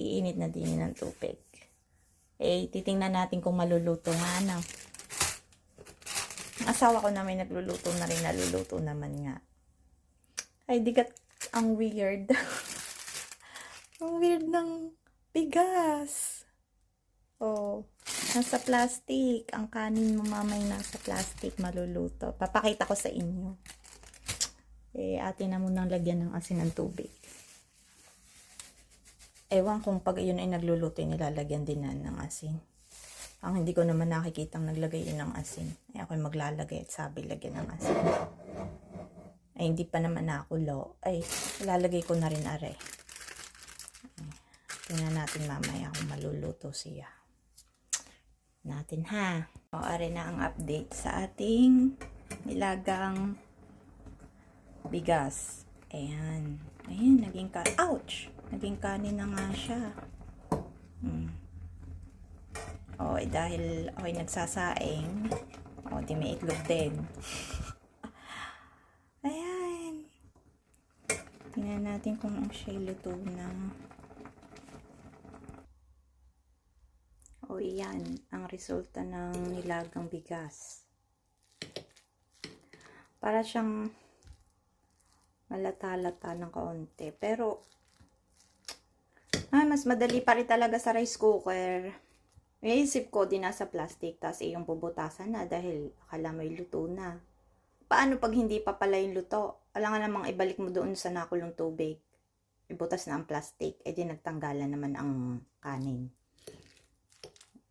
Iinit na din ng tubig. Titingnan natin kung maluluto nga na. Asawa ko na may nagluluto na rin, naluluto naman nga. Ay, digat, ang weird. Ang weird ng bigas. Nasa plastic. Ang kanin mo mamay nasa plastic, maluluto. Papakita ko sa inyo. Atin na munang lagyan ng asin ng tubig. Ewan kung pag yun ay nagluluto, nilalagyan din na ng asin. Ang hindi ko naman nakikitang naglagay yun ng asin. Ako'y maglalagay at sabi lagyan ng asin. Hindi pa naman nakulo. Ilalagay ko na rin are. Tingnan natin mamaya kung maluluto siya. Natin ha. Are na ang update sa ating nilagang bigas. Ayan, naging ouch! Naging kanin na nga siya. Dahil ako'y nagsasaing, di may itlog din. Ayan. Tingnan natin kung ang siya'y luto na. Iyan, ang resulta ng nilagang bigas. Para siyang malata-lata ng kaunti. Pero, mas madali pa rin talaga sa rice cooker. Naisip ko, di nasa plastic, tapos yung bubutasan na dahil akala may luto na. Paano pag hindi pa pala yung luto? Alangan namang ibalik mo doon sa nakulong tubig. Ibutas na ang plastic. Di nagtanggalan naman ang kanin.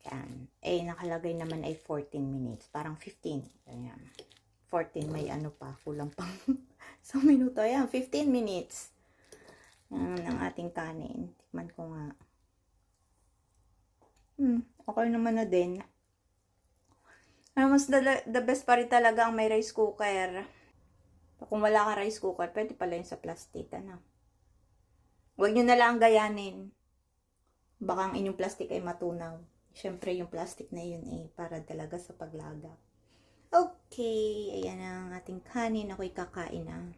Yan. Nakalagay naman ay 14 minutes. Parang 15. Ayan. 14, may ano pa. Kulang pang isang minuto. Ayan, 15 minutes. Yan ang ating kanin. Tikman ko nga. Okay naman na din. Mas the best pa rin talaga ang may rice cooker. Kung wala kang rice cooker, pwede pala yun sa plastic. Huwag nyo na lang gayanin. Baka ang inyong plastic ay matunaw. Siyempre yung plastic na yun para talaga sa paglaga. Okay, ayan ang ating kanin. Ako'y kakain na.